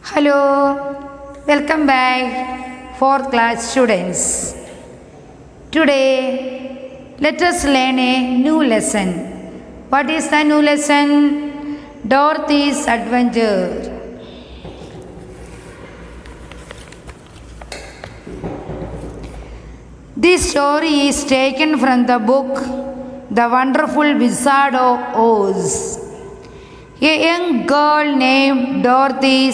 Hello, welcome back, fourth class students. Today, let us learn a new lesson. What is the new lesson? Dorothy's Adventure. This story is taken from the book The Wonderful Wizard of Oz. A young girl named Dorothy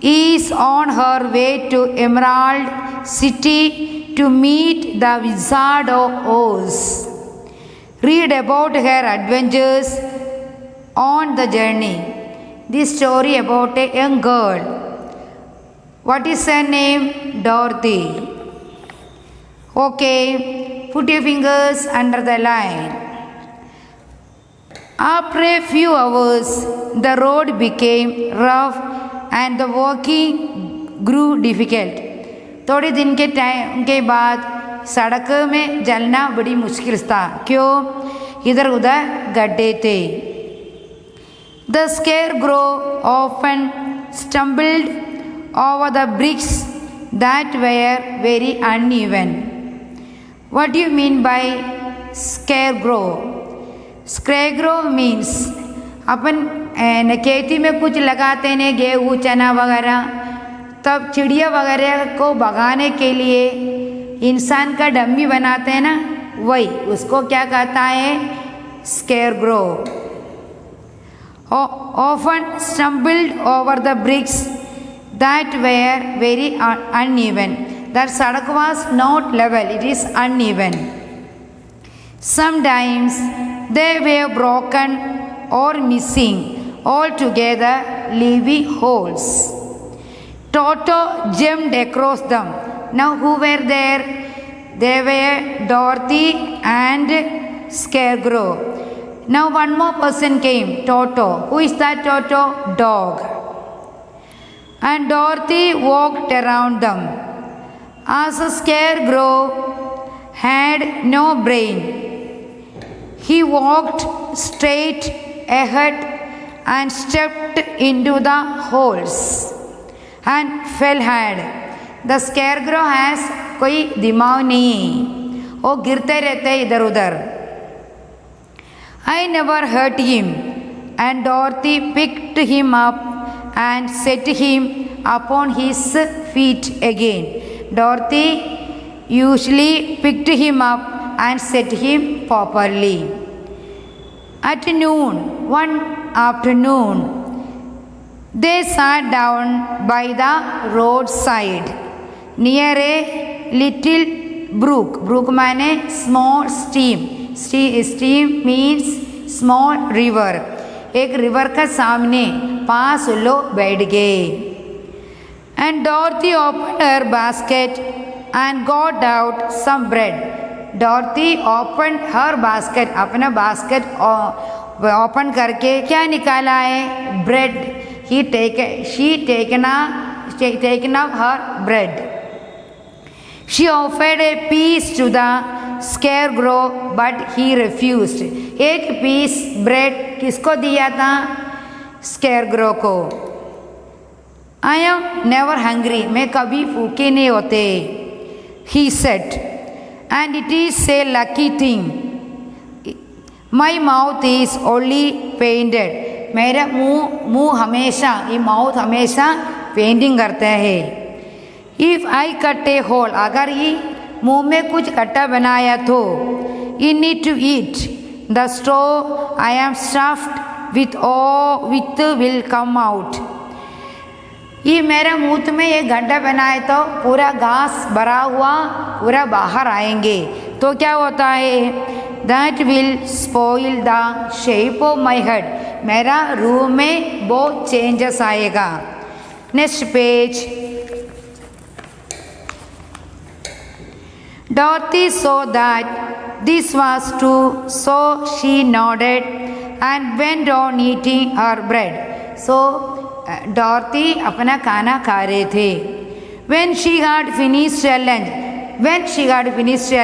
is on her way to Emerald City to meet the Wizard of Oz. Read about her adventures on the journey. This story about a young girl. What is her name? Dorothy. Okay, put your fingers under the line. After a few hours, the road became rough and the walking grew difficult. थोड़े दिन के time के बाद सड़क में चलना बड़ी मुश्किल था. क्यों? इधर उधर गड्ढे थे. The scarecrow often stumbled over the bricks that were very uneven. What do you mean by scarecrow? Scarecrow means अपन खेती में कुछ लगाते हैं गेहूँ चना वगैरह, तब चिड़िया वगैरह को भगाने के लिए इंसान का डम्मी बनाते हैं ना, वही उसको क्या कहता है? Scarecrow. Often stumbled over the bricks that were very uneven. That sadak was not level, it is uneven. Sometimes they were broken or missing altogether, leaving holes. Toto jumped across them. Now who were there? They were Dorothy and Scarecrow. Now one more person came, Toto. Who is that Toto? Dog. And Dorothy walked around them. As a Scarecrow had no brain, he walked straight ahead and stepped into the holes and fell hard. The Scarecrow has कोई दिमाग नहीं, वो गिरते रहते इधर उधर. I never hurt him, and Dorothy picked him up and set him upon his feet again. Dorothy usually picked him up and set him properly. At noon, one afternoon, they sat down by the roadside near a little brook. Brook means small stream. Stream means small river. एक river का सामने पास लोग बैठ गए. And Dorothy opened her basket and got out some bread. Dorothy opened her basket. अपना basket open करके क्या निकाला है? Bread. She taken up her bread. She offered a piece to the Scarecrow, but he refused. एक piece bread किसको दिया था? Scarecrow को. I am never hungry. मैं कभी भूखे नहीं होते. He said, and it is a lucky thing. My mouth is only painted. मेरा मुंह हमेशा, ये माउथ हमेशा पेंटिंग करता है. If I cut a hole, अगर ये मुंह में कुछ कट्टा बनाया तो, in it to eat, the straw I am stuffed with will come out. ये मेरा मुंह में ये गड्ढा बनाए तो पूरा घास भरा हुआ पूरा बाहर आएंगे. तो क्या होता है? That will spoil the shape of my head. मेरा रूह में बहुत चेंजेस आएगा. Next page. Dorothy saw that this was true, so she nodded and went on eating her bread. So Dorothy अपना खाना खा रहे थे. When she had finished her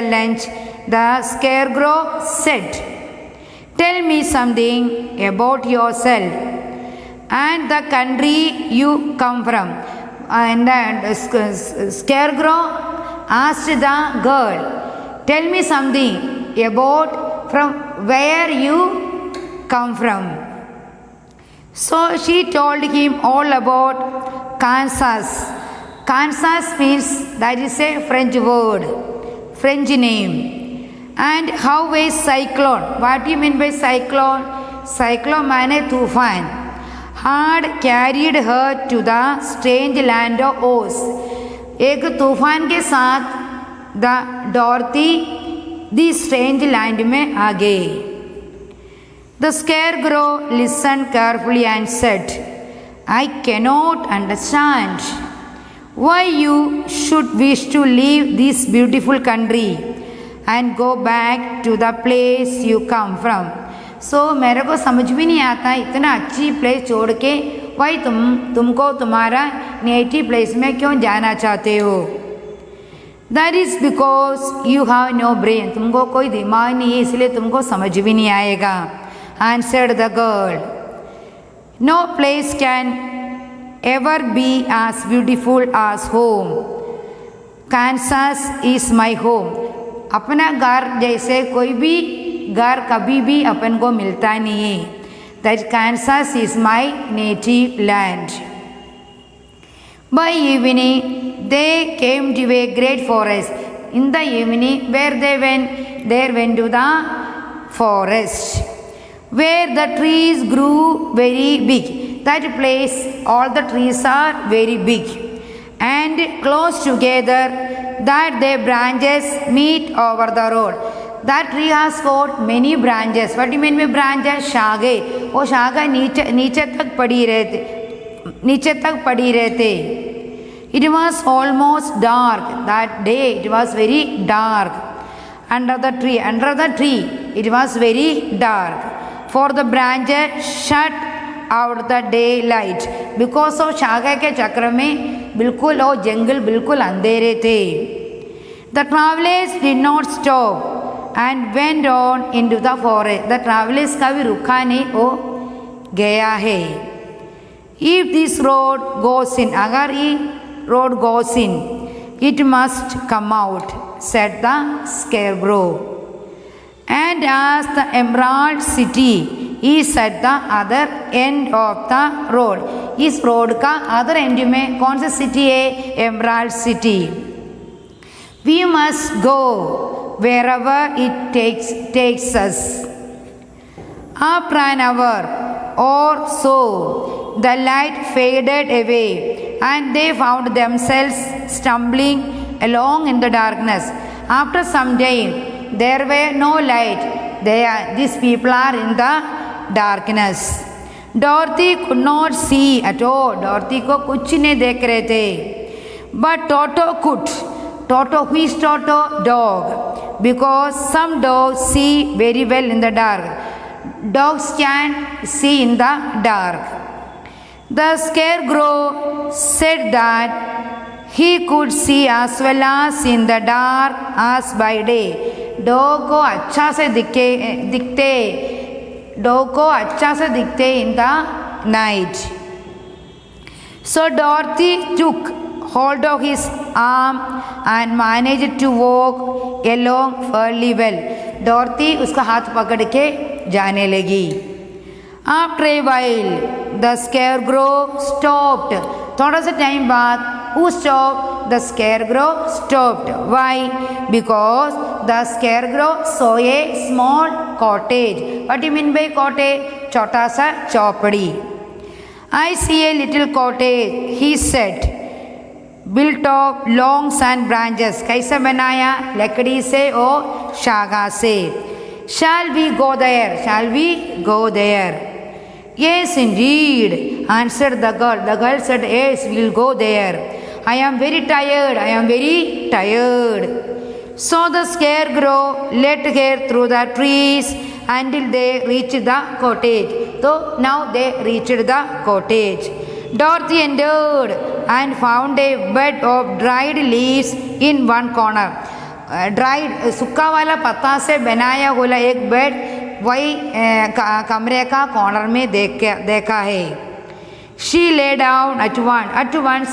lunch, the Scarecrow said, "Tell me something about yourself." and the country you come from. And the scarecrow asked the girl, tell me something about from where you come from. So she told him all about Kansas. Kansas means, that is a French word, French name. And how is cyclone? What do you mean by cyclone? Cyclone माने तूफान. Had carried her to the strange land of Oz. एक तूफान के साथ the Dorothy the strange land में आ गई. The scarecrow listened carefully and said, I cannot understand why you should wish to leave this beautiful country and go back to the place you come from. So मेरे को समझ भी नहीं आता इतना अच्छी प्लेस छोड़ के भाई तुमको तुम्हारा नेटिव प्लेस में क्यों जाना चाहते हो. That is because you have no brain. तुमको कोई दिमाग नहीं है इसलिए तुमको समझ भी नहीं आएगा. Answered the girl. No place can ever be as beautiful as home. Kansas is my home. अपना घर जैसे कोई भी घर कभी भी अपन को मिलता नहीं है. That Kansas is my native land. By evening, they came to a great forest. In the evening, where they went to the forest, where the trees grew very big. That place, all the trees are very big and close together, that their branches meet over the road. That tree has got many branches. What do you mean by branches? शागे. वो शाखा नीचे तक पड़ी रहते. It was almost dark that day. It was very dark under the tree. It was very dark, for the branches shut out the daylight. Because of शाखा के चक्र में बिल्कुल वो जंगल बिल्कुल अंधेरे थे. The travelers did not stop and went on into the forest. The travelers कभी रुका नहीं, वो गया है. If this road goes in, अगर ये road goes in, it must come out, said the scarecrow. And as the Emerald City is at the other end of the road. इस road का other end में कौन सा city है? Emerald City. We must go wherever it takes us. After an hour or so, the light faded away and they found themselves stumbling along in the darkness. After some time, there were no light. These people are in the darkness. Dorothy could not see at all. Dorothy को कुछ नहीं देख रहे थे. But Toto could. Toto, who is Toto? Dog. Because some dogs see very well in the dark. Dogs can see in the dark. The scarecrow said that he could see as well as in the dark as by day. Dog को अच्छा से दिखते in the night. So Dorothy took hold of his arm and managed to walk along fairly well. Dorothy उसका हाथ पकड़ के जाने लगी. After a while, the scarecrow stopped. थोड़ा सा टाइम बाद who stopped? The scarecrow stopped. Why? Because the scarecrow saw a small cottage. What do you mean by cottage? छोटा सा चौपड़ी. I see a little cottage, he said, built of logs and branches. कैसे बनाया? लकड़ी से और शाखा से. Shall we go there? Shall we go there? Yes, indeed, answered the girl. The girl said, yes, we'll go there. I am very tired. I am very tired. So the scarecrow led her through the trees until they reached the cottage. So now they reached the cottage. Dorothy entered and found a bed of dried leaves in one corner. Dried सूखा वाला पत्ता से बनाया हुआ एक bed वही कमरे का कॉर्नर में देखा है. She lay down at once.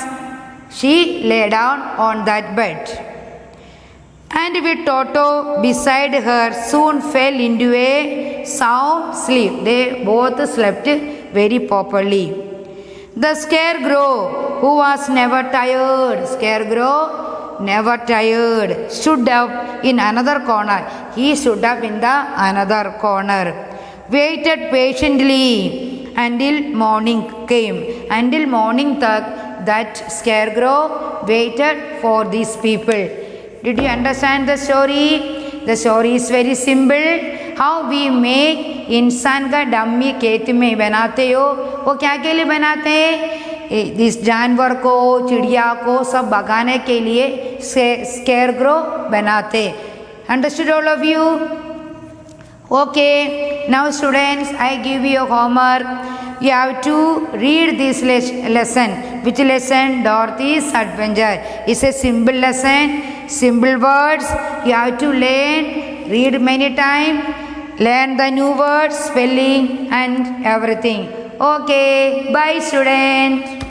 She lay down on that bed. And with Toto beside her soon fell into a sound sleep. They both slept very properly. The scarecrow, who was never tired, stood up in another corner. He stood up in the another corner. Waited patiently until morning came. Until morning that scarecrow waited for these people. Did you understand the story? The story is very simple. How we make इंसान का dummy खेत में बनाते हो, वो क्या के लिए बनाते हैं? इस जानवर को, चिड़िया को सब भगाने के लिए स्केयरक्रो बनाते. Understood all of you? Okay, now students, I give you homework. You have to read this lesson. Which lesson? Dorothy's Adventure. It's a simple lesson, simple words. You have to learn, read many times, learn the new words, spelling and everything. Okay, bye students.